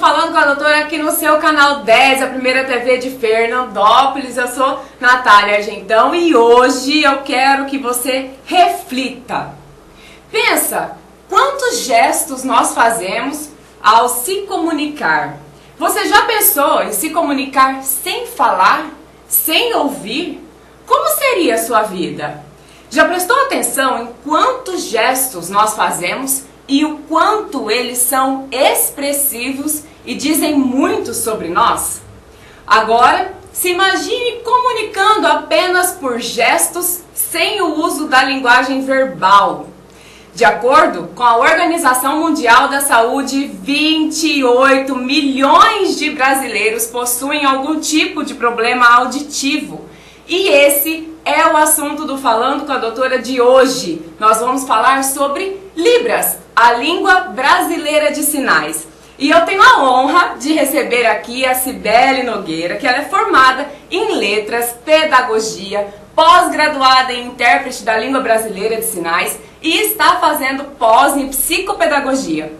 Falando com a Doutora aqui no seu canal 10, a primeira TV de Fernandópolis. Eu sou Natália Argentão e hoje eu quero que você reflita. Pensa, quantos gestos nós fazemos ao se comunicar? Você já pensou em se comunicar sem falar, sem ouvir? Como seria a sua vida? Já prestou atenção em quantos gestos nós fazemos e o quanto eles são expressivos e dizem muito sobre nós? Agora, se imagine comunicando apenas por gestos sem o uso da linguagem verbal. De acordo com a Organização Mundial da Saúde, 28 milhões de brasileiros possuem algum tipo de problema auditivo. E esse é o assunto do Falando com a Doutora de hoje. Nós vamos falar sobre Libras, a língua brasileira de sinais. E eu tenho a honra de receber aqui a Cibele Nogueira, que ela é formada em Letras, Pedagogia, pós-graduada em Intérprete da Língua Brasileira de Sinais e está fazendo pós em Psicopedagogia.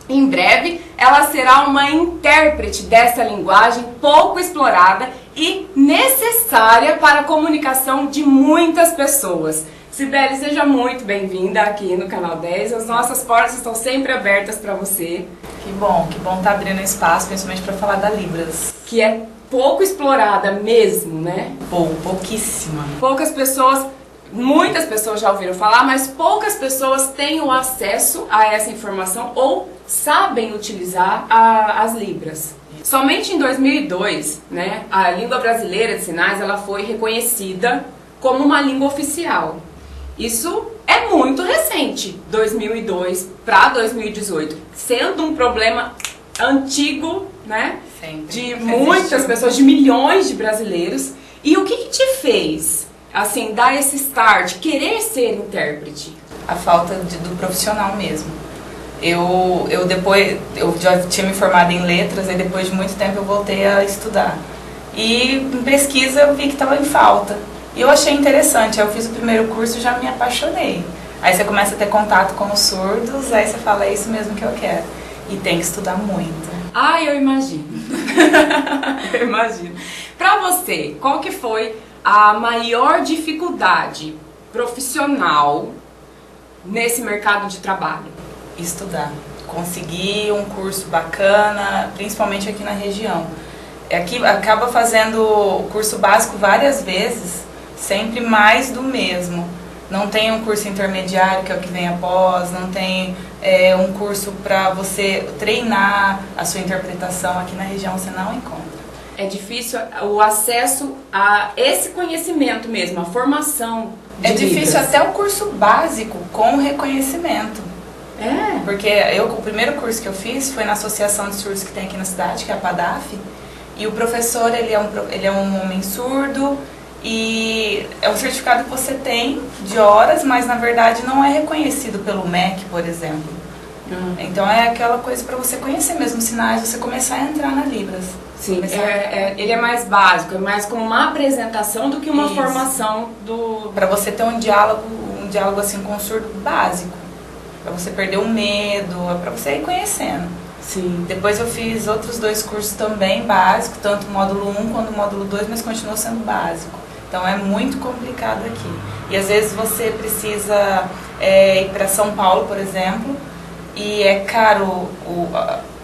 Em breve, ela será uma intérprete dessa linguagem pouco explorada e necessária para a comunicação de muitas pessoas. Cibele, seja muito bem-vinda aqui no Canal 10. As nossas portas estão sempre abertas para você. Que bom tá abrindo espaço, principalmente para falar da Libras. Que é pouco explorada mesmo, né? Pouquíssima. Poucas pessoas, muitas pessoas já ouviram falar, mas poucas pessoas têm o acesso a essa informação ou sabem utilizar as Libras. Somente em 2002, né, a língua brasileira de sinais ela foi reconhecida como uma língua oficial. Isso é muito recente, 2002 para 2018, sendo um problema antigo, né, de muitas pessoas, de milhões de brasileiros. E o que te fez, assim, dar esse start, querer ser intérprete? A falta do profissional mesmo. Eu já tinha me formado em letras e depois de muito tempo eu voltei a estudar. E em pesquisa eu vi que estava em falta. E eu achei interessante, aí eu fiz o primeiro curso e já me apaixonei. Aí você começa a ter contato com os surdos, aí você fala, é isso mesmo que eu quero. E tem que estudar muito. Ah, eu imagino. Eu imagino. Pra você, qual que foi a maior dificuldade profissional nesse mercado de trabalho? Estudar. Conseguir um curso bacana, principalmente aqui na região. Aqui acaba fazendo o curso básico várias vezes, sempre mais do mesmo. Não tem um curso intermediário, que é o que vem após, não tem um curso para você treinar a sua interpretação. Aqui na região você não encontra. É difícil o acesso a esse conhecimento mesmo, a formação de É difícil Libras. até o curso básico com reconhecimento. É? Porque o primeiro curso que eu fiz foi na associação de surdos que tem aqui na cidade, que é a PADAF. E o professor, ele é um homem surdo e é um certificado que você tem de horas, mas na verdade não é reconhecido pelo MEC, por exemplo. Então é aquela coisa para você conhecer mesmo os sinais, você começar a entrar na Libras. Sim, ele é mais básico, é mais como uma apresentação do que uma formação do... Para você ter um diálogo assim com o surdo básico, para você perder o medo, para você ir conhecendo. Sim. Depois eu fiz outros 2 cursos também básicos, tanto o módulo 1 quanto o módulo 2, mas continuou sendo básico. Então é muito complicado aqui. E às vezes você precisa ir para São Paulo, por exemplo, e é caro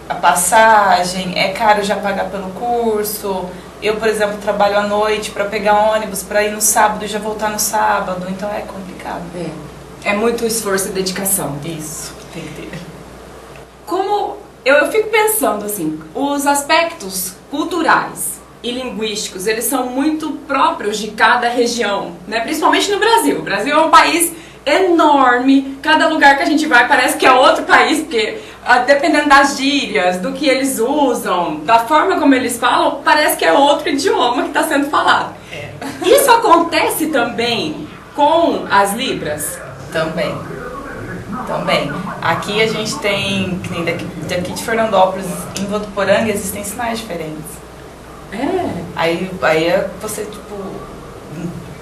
a passagem, é caro já pagar pelo curso. Eu, por exemplo, trabalho à noite para pegar ônibus, para ir no sábado e já voltar no sábado, então é complicado. É muito esforço e dedicação. Isso, tem que ter. Como eu fico pensando assim, os aspectos culturais e linguísticos, eles são muito próprios de cada região, né? Principalmente no Brasil. O Brasil é um país enorme, cada lugar que a gente vai parece que é outro país, porque dependendo das gírias, do que eles usam, da forma como eles falam, parece que é outro idioma que está sendo falado. Isso acontece também com as Libras? Também. Aqui a gente tem, daqui de Fernandópolis, em Votuporanga, existem sinais diferentes. Aí você,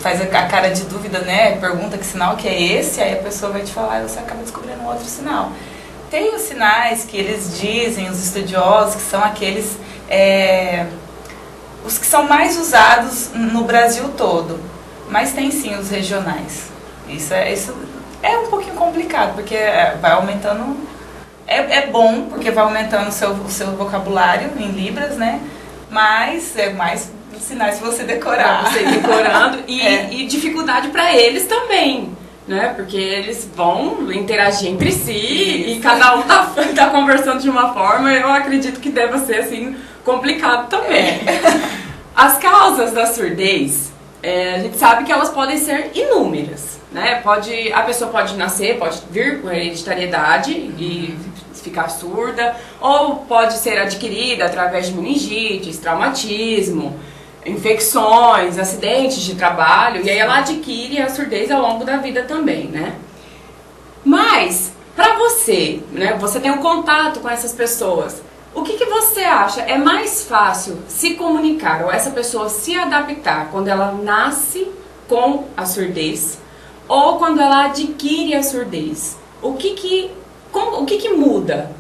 faz a cara de dúvida, né? Pergunta que sinal que é esse, aí a pessoa vai te falar e você acaba descobrindo outro sinal. Tem os sinais que eles dizem, os estudiosos, que são aqueles, os que são mais usados no Brasil todo, mas tem sim os regionais. Isso é um pouquinho complicado, porque vai aumentando, é bom, porque vai aumentando o seu vocabulário em libras, né? Mas é mais sinais para você decorar. Pra você ir decorando e dificuldade para eles também, né? Porque eles vão interagir entre si e cada um tá conversando de uma forma, eu acredito que deva ser assim complicado também. As causas da surdez, a gente sabe que elas podem ser inúmeras, né? A pessoa pode nascer, pode vir com hereditariedade e ficar surda, ou pode ser adquirida através de meningites, traumatismo, infecções, acidentes de trabalho, e aí ela adquire a surdez ao longo da vida também, né? Mas, para você, né, você tem um contato com essas pessoas, o que você acha? É mais fácil se comunicar ou essa pessoa se adaptar quando ela nasce com a surdez ou quando ela adquire a surdez? O que muda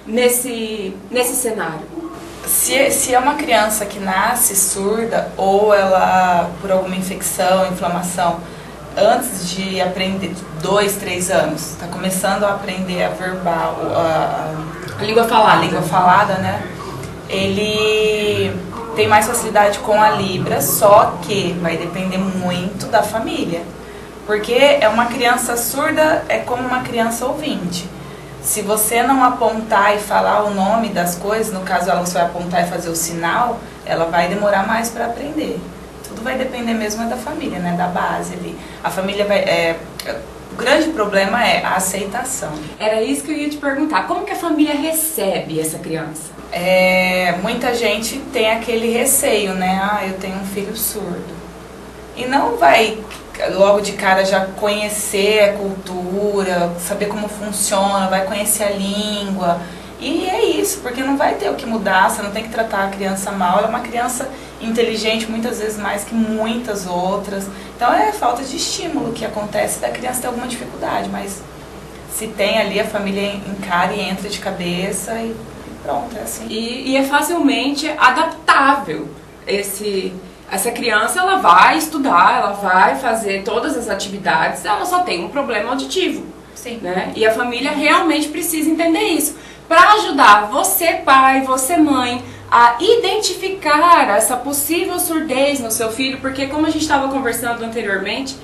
nesse cenário? Se é uma criança que nasce surda ou ela, por alguma infecção, inflamação, antes de aprender, 2, 3 anos, está começando a aprender a verbal, a língua falada, né? Ele tem mais facilidade com a Libra, só que vai depender muito da família. Porque uma criança surda é como uma criança ouvinte. Se você não apontar e falar o nome das coisas, no caso ela só vai apontar e fazer o sinal, ela vai demorar mais para aprender. Tudo vai depender mesmo da família, né? Da base ali. A família o grande problema é a aceitação. Era isso que eu ia te perguntar. Como que a família recebe essa criança? Muita gente tem aquele receio, né? Eu tenho um filho surdo. E não vai logo de cara já conhecer a cultura, saber como funciona, vai conhecer a língua. E é isso, porque não vai ter o que mudar, você não tem que tratar a criança mal. Ela é uma criança inteligente, muitas vezes mais que muitas outras. Então é falta de estímulo que acontece da criança ter alguma dificuldade, mas se tem ali, a família encara e entra de cabeça e pronto, é assim. E é facilmente adaptável. Essa criança, ela vai estudar, ela vai fazer todas as atividades, ela só tem um problema auditivo. Sim. Né? E a família realmente precisa entender isso. Para ajudar você, pai, você, mãe, a identificar essa possível surdez no seu filho, porque como a gente estava conversando anteriormente,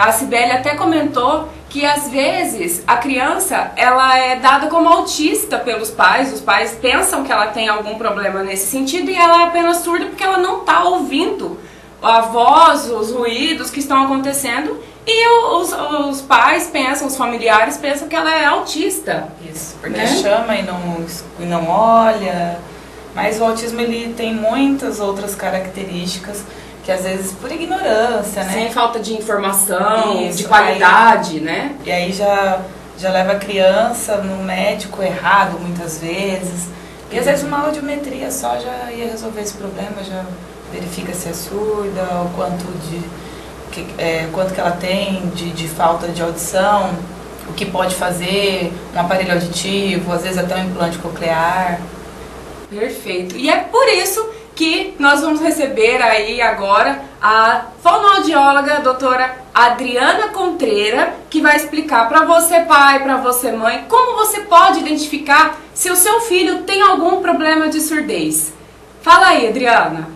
a Cibele até comentou que às vezes a criança ela é dada como autista pelos pais, os pais pensam que ela tem algum problema nesse sentido e ela é apenas surda porque ela não está ouvindo a voz, os ruídos que estão acontecendo e os pais pensam, os familiares pensam que ela é autista. Isso, porque né? Chama e não olha, mas o autismo ele tem muitas outras características que às vezes por ignorância, né? Sem falta de informação, Isso, de qualidade, né? E aí já leva a criança no médico errado muitas vezes. E às vezes uma audiometria só já ia resolver esse problema, já verifica se é surda, o quanto que ela tem de falta de audição, o que pode fazer, um aparelho auditivo, às vezes até um implante coclear. Perfeito. E é por isso que nós vamos receber aí agora a fonoaudióloga, a doutora Adriana Contreira, que vai explicar para você pai, para você mãe, como você pode identificar se o seu filho tem algum problema de surdez. Fala aí, Adriana.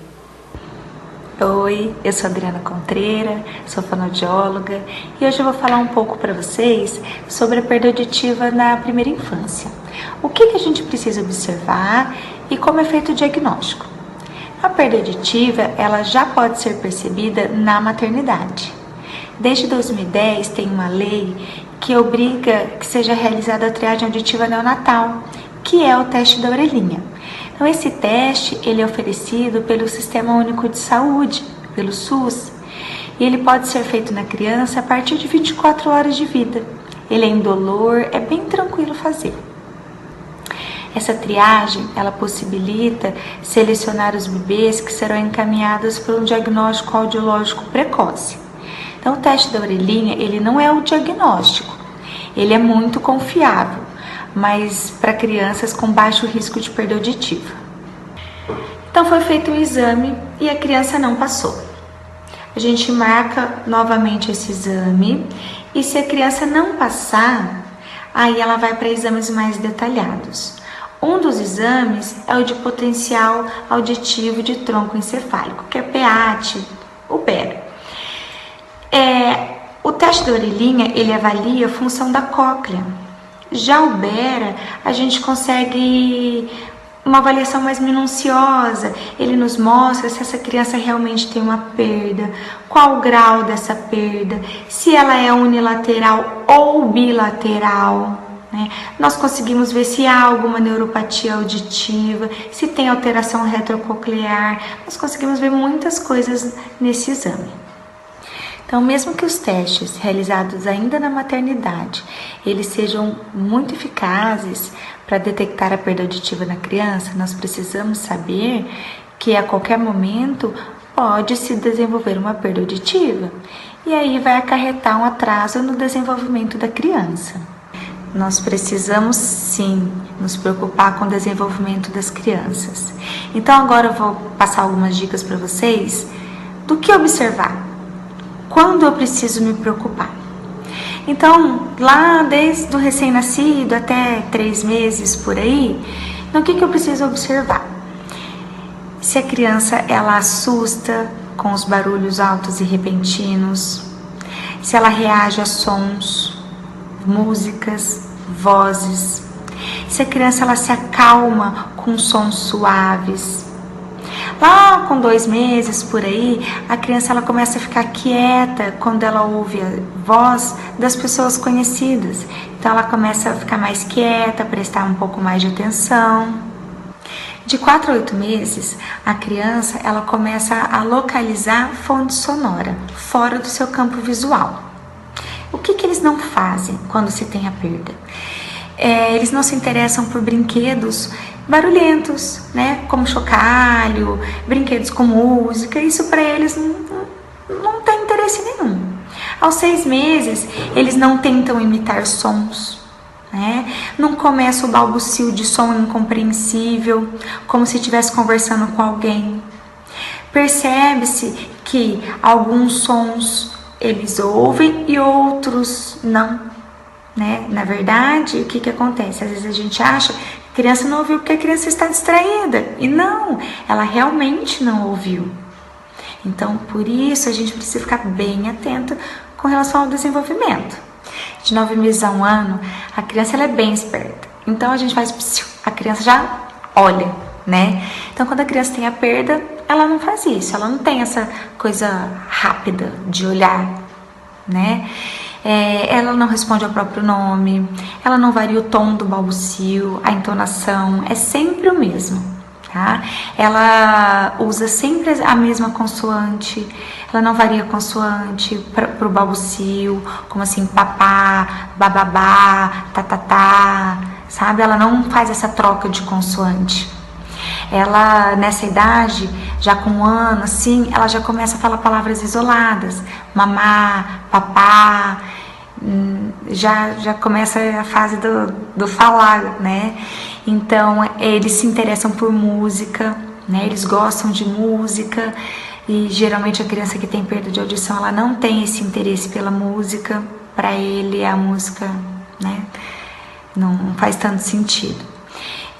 Oi, eu sou a Adriana Contreira, sou fonoaudióloga e hoje eu vou falar um pouco para vocês sobre a perda auditiva na primeira infância. O que a gente precisa observar e como é feito o diagnóstico. A perda auditiva, ela já pode ser percebida na maternidade. Desde 2010 tem uma lei que obriga que seja realizada a triagem auditiva neonatal, que é o teste da orelhinha. Então esse teste, ele é oferecido pelo Sistema Único de Saúde, pelo SUS, e ele pode ser feito na criança a partir de 24 horas de vida. Ele é indolor, é bem tranquilo fazer. Essa triagem, ela possibilita selecionar os bebês que serão encaminhados para um diagnóstico audiológico precoce. Então, o teste da orelhinha, ele não é o diagnóstico, ele é muito confiável, mas para crianças com baixo risco de perda auditiva. Então foi feito um exame e a criança não passou. A gente marca novamente esse exame e se a criança não passar, aí ela vai para exames mais detalhados. Um dos exames é o de potencial auditivo de tronco encefálico, que é PEAT, o BERA. O teste da orelhinha, ele avalia a função da cóclea. Já o BERA, a gente consegue uma avaliação mais minuciosa. Ele nos mostra se essa criança realmente tem uma perda, qual o grau dessa perda, se ela é unilateral ou bilateral. Nós conseguimos ver se há alguma neuropatia auditiva, se tem alteração retrococlear. Nós conseguimos ver muitas coisas nesse exame. Então, mesmo que os testes realizados ainda na maternidade, eles sejam muito eficazes para detectar a perda auditiva na criança, nós precisamos saber que a qualquer momento pode se desenvolver uma perda auditiva. E aí vai acarretar um atraso no desenvolvimento da criança. Nós precisamos sim nos preocupar com o desenvolvimento das crianças. Então agora eu vou passar algumas dicas para vocês do que observar. Quando eu preciso me preocupar? Então, lá desde o recém-nascido até 3 meses por aí, então, o que eu preciso observar? Se a criança ela assusta com os barulhos altos e repentinos, se ela reage a sons, músicas, vozes, se a criança ela se acalma com sons suaves. Lá com 2 meses por aí, a criança ela começa a ficar quieta quando ela ouve a voz das pessoas conhecidas. Então ela começa a ficar mais quieta, prestar um pouco mais de atenção. De 4 a 8 meses, a criança ela começa a localizar fonte sonora fora do seu campo visual. O que eles não fazem quando se tem a perda? Eles não se interessam por brinquedos barulhentos, como chocalho, brinquedos com música. Isso para eles não tem interesse nenhum. Aos 6 meses, eles não tentam imitar sons, não começa o balbucio de som incompreensível, como se estivesse conversando com alguém. Percebe-se que alguns sons eles ouvem e outros não. Na verdade, o que acontece? Às vezes a gente acha que a criança não ouviu porque a criança está distraída. E não, ela realmente não ouviu. Então, por isso, a gente precisa ficar bem atenta com relação ao desenvolvimento. De 9 meses a 1 ano, a criança ela é bem esperta. Então, a gente faz psiu, a criança já olha, Então, quando a criança tem a perda, ela não faz isso. Ela não tem essa coisa rápida de olhar, Ela não responde ao próprio nome, ela não varia o tom do balbucio, a entonação é sempre o mesmo, Ela usa sempre a mesma consoante, ela não varia a consoante para o balbucio, como assim, papá, bababá, tatatá, Ela não faz essa troca de consoante. Ela, nessa idade, já com 1 ano, assim, ela já começa a falar palavras isoladas. Mamá, papá, já começa a fase do falar, Então, eles se interessam por música, Eles gostam de música e, geralmente, a criança que tem perda de audição, ela não tem esse interesse pela música. Para ele, a música, não faz tanto sentido.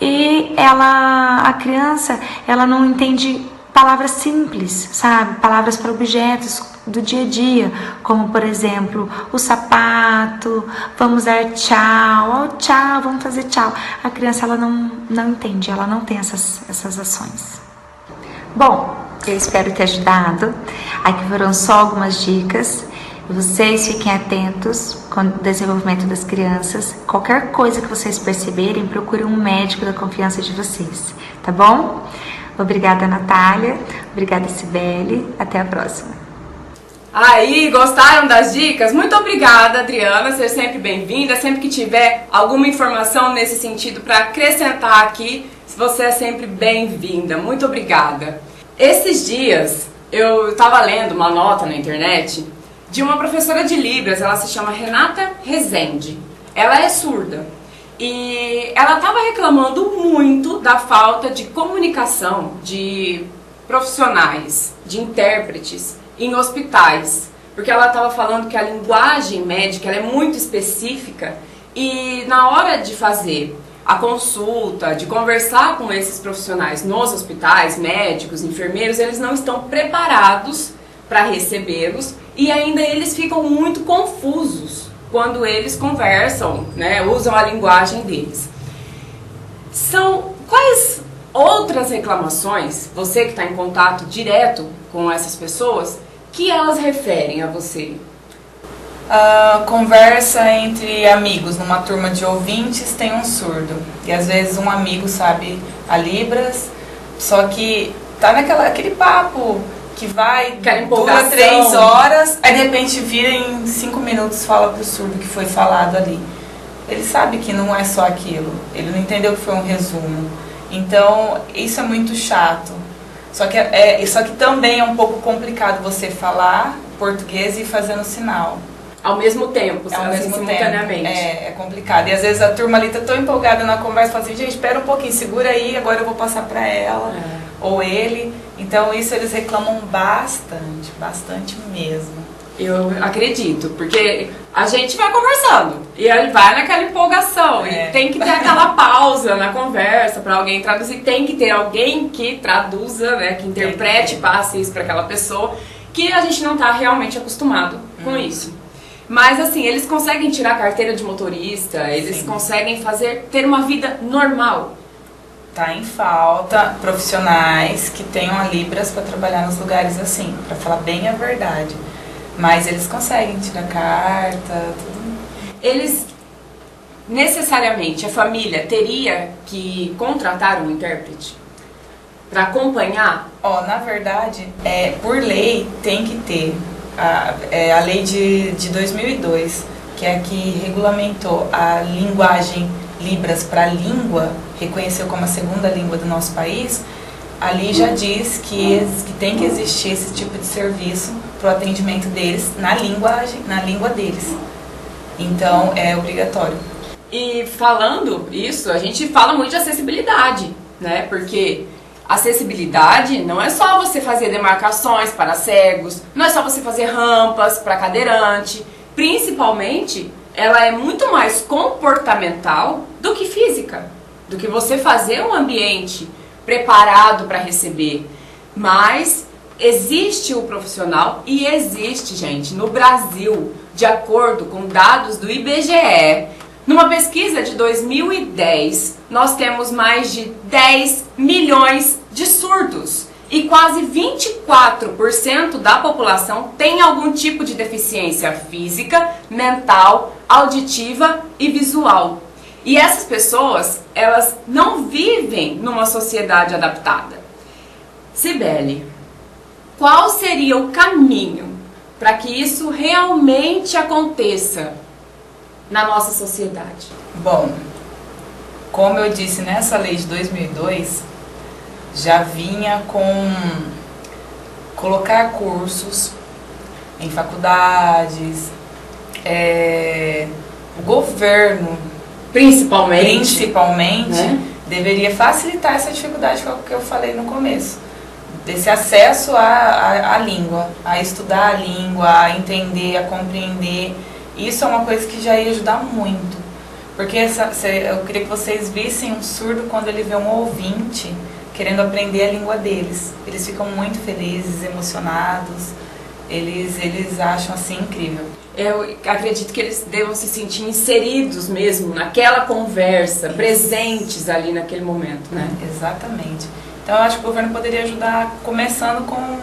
E a criança, ela não entende palavras simples, Palavras para objetos do dia a dia, como, por exemplo, o sapato, vamos dar tchau, tchau, vamos fazer tchau. A criança, ela não entende, ela não tem essas ações. Bom, eu espero ter ajudado. Aqui foram só algumas dicas. Vocês fiquem atentos com o desenvolvimento das crianças. Qualquer coisa que vocês perceberem, procurem um médico da confiança de vocês, tá bom? Obrigada, Natália. Obrigada, Cibele. Até a próxima. Aí, gostaram das dicas? Muito obrigada, Adriana. Seja sempre bem-vinda. Sempre que tiver alguma informação nesse sentido para acrescentar aqui, você é sempre bem-vinda. Muito obrigada. Esses dias, eu estava lendo uma nota na internet de uma professora de Libras, ela se chama Renata Rezende. Ela é surda E ela estava reclamando muito da falta de comunicação de profissionais, de intérpretes em hospitais, porque ela estava falando que a linguagem médica ela é muito específica e na hora de fazer a consulta, de conversar com esses profissionais nos hospitais, médicos, enfermeiros, eles não estão preparados para recebê-los e ainda eles ficam muito confusos quando eles conversam, né, usam a linguagem deles. Quais outras reclamações, você que está em contato direto com essas pessoas, que elas referem a você? Conversa entre amigos, numa turma de ouvintes tem um surdo. E às vezes um amigo sabe a Libras, só que tá aquele papo que dura 3 horas, aí de repente vira em 5 minutos fala pro surdo que foi falado ali. Ele sabe que não é só aquilo, ele não entendeu que foi um resumo. Então isso é muito chato. Só que também é um pouco complicado você falar português e fazendo sinal. Ao mesmo tempo, simultaneamente. É complicado. E às vezes a turma ali tá tão empolgada na conversa, fala assim, gente, espera um pouquinho, segura aí, agora eu vou passar para ela, ou ele. Então isso eles reclamam bastante mesmo. Eu acredito, porque a gente vai conversando e ele vai naquela empolgação e tem que ter aquela pausa na conversa para alguém traduzir, tem que ter alguém que traduza, né, que interprete, passe isso para aquela pessoa, que a gente não está realmente acostumado com isso. Mas assim, eles conseguem tirar a carteira de motorista, eles conseguem ter uma vida normal. Tá em falta profissionais que tenham a Libras para trabalhar nos lugares assim, para falar bem a verdade. Mas eles conseguem tirar carta, tudo. Eles, necessariamente, a família teria que contratar um intérprete para acompanhar? Na verdade, por lei tem que ter. A lei de 2002, que é a que regulamentou a linguagem Libras para língua, reconheceu como a segunda língua do nosso país, ali já diz que tem que existir esse tipo de serviço para o atendimento deles na língua deles. Então é obrigatório. E falando isso, a gente fala muito de acessibilidade, né? Porque acessibilidade não é só você fazer demarcações para cegos, não é só você fazer rampas para cadeirante. Principalmente, ela é muito mais comportamental do que física, do que você fazer um ambiente preparado para receber. Mas existe o profissional e existe, gente, no Brasil, de acordo com dados do IBGE, numa pesquisa de 2010, nós temos mais de 10 milhões de surdos e quase 24% da população tem algum tipo de deficiência física, mental, auditiva e visual. E essas pessoas, elas não vivem numa sociedade adaptada. Cibele, qual seria o caminho para que isso realmente aconteça na nossa sociedade? Bom, como eu disse, nessa lei de 2002, já vinha com colocar cursos em faculdades, o governo, principalmente né, deveria facilitar essa dificuldade que eu falei no começo, desse acesso à língua, a estudar a língua, a entender, a compreender. Isso é uma coisa que já ia ajudar muito, porque eu queria que vocês vissem um surdo quando ele vê um ouvinte querendo aprender a língua deles. Eles ficam muito felizes, emocionados, eles acham assim incrível. Eu acredito que eles devam se sentir inseridos mesmo naquela conversa, presentes ali naquele momento, né? Exatamente. Então eu acho que o governo poderia ajudar, começando com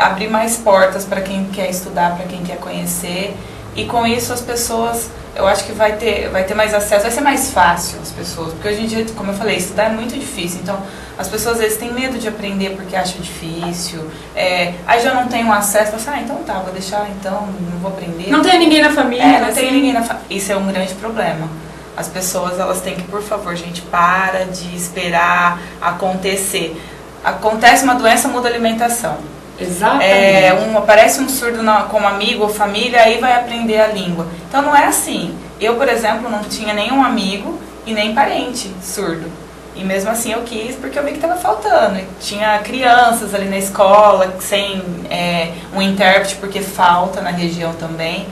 abrir mais portas para quem quer estudar, para quem quer conhecer. E com isso as pessoas, eu acho que vai ter mais acesso, vai ser mais fácil as pessoas. Porque hoje em dia, como eu falei, estudar é muito difícil. Então as pessoas às vezes têm medo de aprender porque acham difícil. Aí já não tem um acesso, assim, então tá, vou deixar, então não vou aprender. Não tem ninguém na família. Não tem ninguém na família. Isso é um grande problema. As pessoas, elas têm que, por favor, gente, para de esperar acontecer. Acontece uma doença, muda a alimentação. Exatamente. Aparece um surdo com um amigo ou família, aí vai aprender a língua. Então não é assim. Eu, por exemplo, não tinha nenhum amigo e nem parente surdo. E mesmo assim eu quis, porque eu vi que estava faltando. Tinha crianças ali na escola sem um intérprete, porque falta na região também.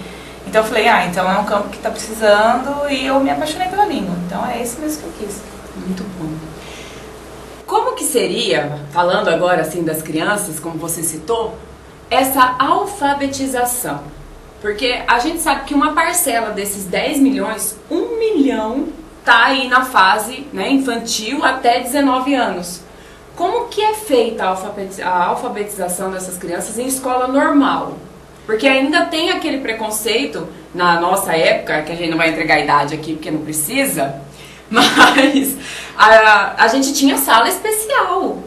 Então eu falei, então é um campo que está precisando, e eu me apaixonei pela língua. Então é isso mesmo que eu quis. Muito bom. Como que seria, falando agora assim das crianças, como você citou, essa alfabetização? Porque a gente sabe que uma parcela desses 10 milhões, 1 milhão está aí na fase, né, infantil até 19 anos. Como que é feita a alfabetização dessas crianças em escola normal? Porque ainda tem aquele preconceito, na nossa época, que a gente não vai entregar a idade aqui porque não precisa, mas a gente tinha sala especial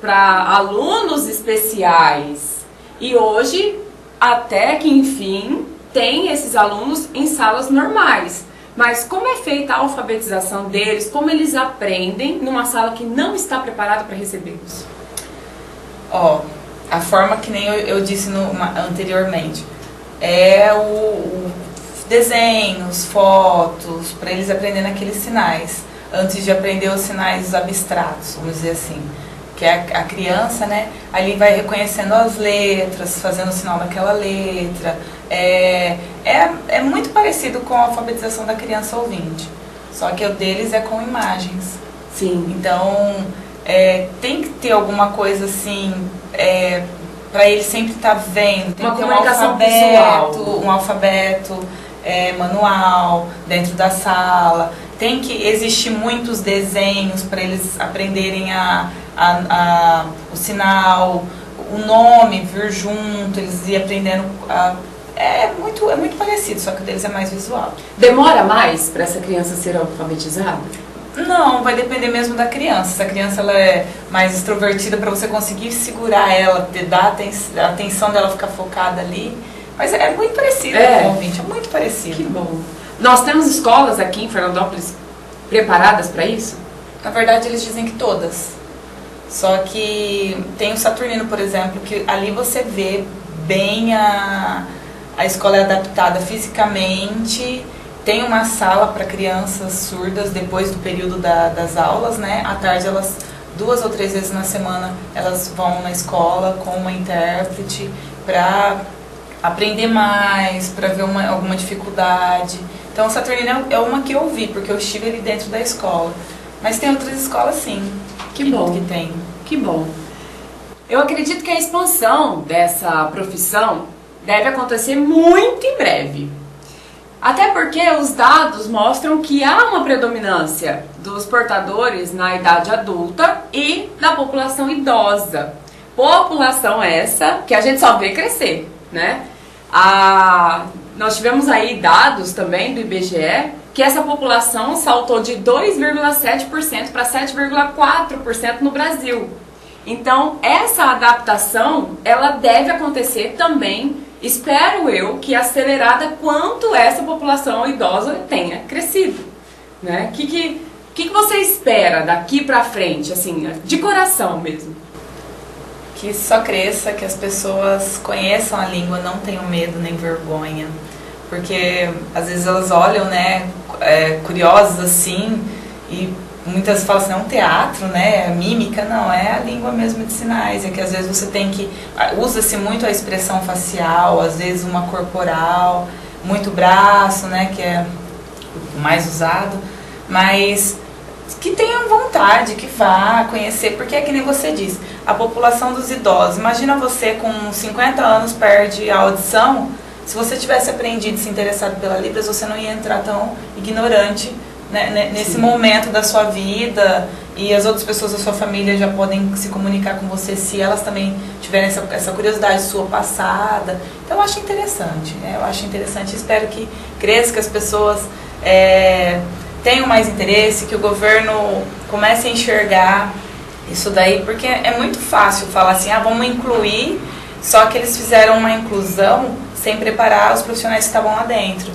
para alunos especiais. E hoje, até que enfim, tem esses alunos em salas normais. Mas como é feita a alfabetização deles, como eles aprendem numa sala que não está preparada para recebê-los? A forma que nem eu disse anteriormente, é o desenhos, fotos, para eles aprenderem aqueles sinais, antes de aprender os sinais abstratos, vamos dizer assim. Que a criança, né, ali vai reconhecendo as letras, fazendo o sinal daquela letra. É muito parecido com a alfabetização da criança ouvinte, só que o deles é com imagens. Sim. Então, tem que ter alguma coisa assim, para ele sempre estar vendo. Tem uma que ter comunicação visual. um alfabeto manual dentro da sala. Tem que existir muitos desenhos para eles aprenderem o sinal, o nome vir junto, eles ir aprendendo. É muito parecido, só que o deles é mais visual. Demora mais para essa criança ser alfabetizada? Não, vai depender mesmo da criança. Se a criança ela é mais extrovertida, para você conseguir segurar ela, dar a atenção dela ficar focada ali. Mas é muito parecido com o ouvinte, é muito parecido. Que bom. Nós temos escolas aqui em Fernandópolis preparadas para isso? Na verdade, eles dizem que todas. Só que tem o Saturnino, por exemplo, que ali você vê bem a escola é adaptada fisicamente. Tem uma sala para crianças surdas depois do período das aulas, né? À tarde, elas 2 ou 3 vezes na semana, elas vão na escola com uma intérprete para aprender mais, para ver alguma dificuldade. Então, o Saturnino é uma que eu vi, porque eu estive ali dentro da escola. Mas tem outras escolas, sim. Que bom. Que tem. Que bom. Eu acredito que a expansão dessa profissão deve acontecer muito em breve. Até porque os dados mostram que há uma predominância dos portadores na idade adulta e da população idosa. População essa que a gente só vê crescer, né? Nós tivemos aí dados também do IBGE que essa população saltou de 2,7% para 7,4% no Brasil. Então, essa adaptação, ela deve acontecer também, espero eu, que acelerada quanto essa população idosa tenha crescido, né? O que você espera daqui pra frente, assim, de coração mesmo? Que só cresça, que as pessoas conheçam a língua, não tenham medo nem vergonha. Porque às vezes elas olham, né, curiosas assim, e muitas falam assim, é um teatro, né, mímica, não, é a língua mesmo de sinais. É que às vezes você tem que, usa-se muito a expressão facial, às vezes uma corporal, muito braço, né, que é o mais usado, mas que tenham vontade, que vá conhecer, porque é que nem você disse, a população dos idosos, imagina você com 50 anos perde a audição. Se você tivesse aprendido e se interessado pela Libras, você não ia entrar tão ignorante, né, nesse momento da sua vida, e as outras pessoas da sua família já podem se comunicar com você se elas também tiverem essa curiosidade sua passada. Então eu acho interessante, né? Eu acho interessante, espero que cresça, que as pessoas tenham mais interesse, que o governo comece a enxergar isso daí, porque é muito fácil falar assim, vamos incluir, só que eles fizeram uma inclusão sem preparar os profissionais que estavam lá dentro.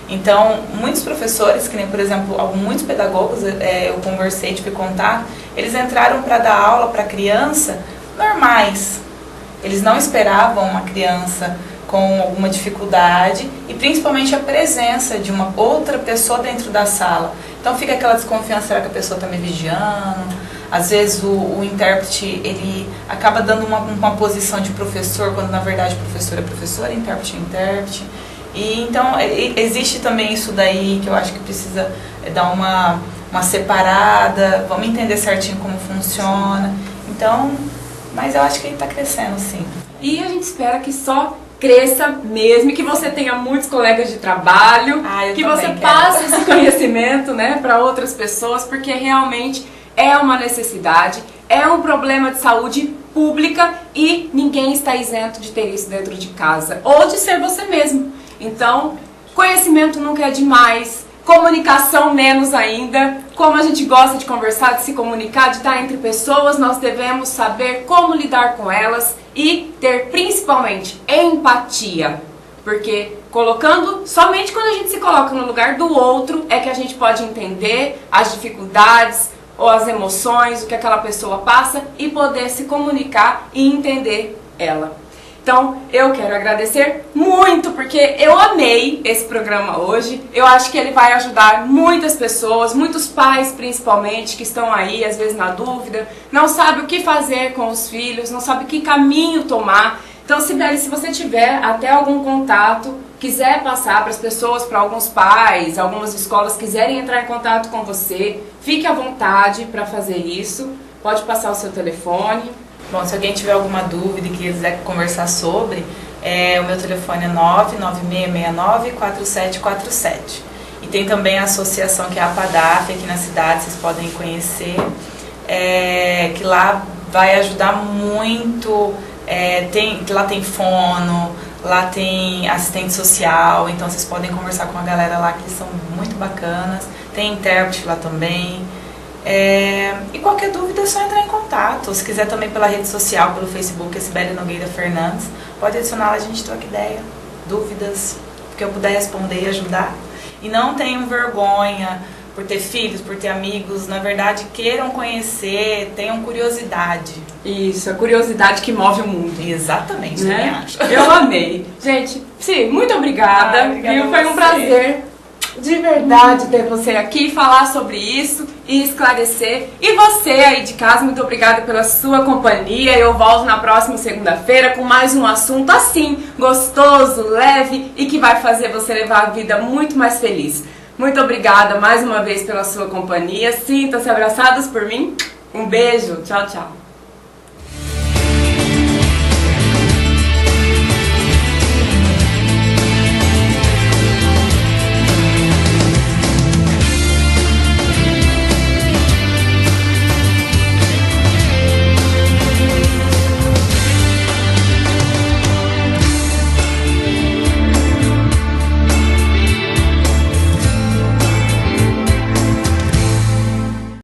Então, muitos professores, que nem, por exemplo, muitos pedagogos, eu conversei, tive contato, eles entraram para dar aula para criança normais. Eles não esperavam uma criança com alguma dificuldade e principalmente a presença de uma outra pessoa dentro da sala. Então fica aquela desconfiança, será que a pessoa está me vigiando? Às vezes o intérprete ele acaba dando uma posição de professor, quando na verdade professor é professor, intérprete é intérprete. E então existe também isso daí que eu acho que precisa dar uma separada, vamos entender certinho como funciona. Então, mas eu acho que ele está crescendo sim. E a gente espera que só cresça mesmo, e que você tenha muitos colegas de trabalho, que você passe esse conhecimento, né, para outras pessoas, porque realmente é uma necessidade, é um problema de saúde pública e ninguém está isento de ter isso dentro de casa, ou de ser você mesmo. Então, conhecimento nunca é demais, comunicação menos ainda. Como a gente gosta de conversar, de se comunicar, de estar entre pessoas, nós devemos saber como lidar com elas e ter principalmente empatia. Porque somente quando a gente se coloca no lugar do outro é que a gente pode entender as dificuldades ou as emoções, o que aquela pessoa passa e poder se comunicar e entender ela. Então, eu quero agradecer muito, porque eu amei esse programa hoje. Eu acho que ele vai ajudar muitas pessoas, muitos pais principalmente, que estão aí, às vezes na dúvida, não sabe o que fazer com os filhos, não sabe que caminho tomar. Então, Cibele, se você tiver até algum contato, quiser passar para as pessoas, para alguns pais, algumas escolas quiserem entrar em contato com você, fique à vontade para fazer isso. Pode passar o seu telefone. Bom, se alguém tiver alguma dúvida e quiser conversar sobre, o meu telefone é 99669-4747. E tem também a associação que é a APADAF aqui na cidade, vocês podem conhecer, que lá vai ajudar muito, lá tem fono, lá tem assistente social, então vocês podem conversar com a galera lá que eles são muito bacanas, tem intérprete lá também. E qualquer dúvida é só entrar em contato. Se quiser também pela rede social, pelo Facebook, é Cibele Nogueira Fernandes, pode adicionar lá, a gente troca ideia, dúvidas, que eu puder responder e ajudar. E não tenham vergonha por ter filhos, por ter amigos, na verdade queiram conhecer, tenham curiosidade. Isso, a curiosidade que move o mundo. Exatamente, né? Também acho. Eu amei. Gente, sim, muito obrigada. Obrigada Foi um prazer de verdade ter você aqui, falar sobre isso e esclarecer. E você aí de casa, muito obrigada pela sua companhia. Eu volto na próxima segunda-feira com mais um assunto assim, gostoso, leve e que vai fazer você levar a vida muito mais feliz. Muito obrigada mais uma vez pela sua companhia. Sintam-se abraçados por mim. Um beijo. Tchau, tchau.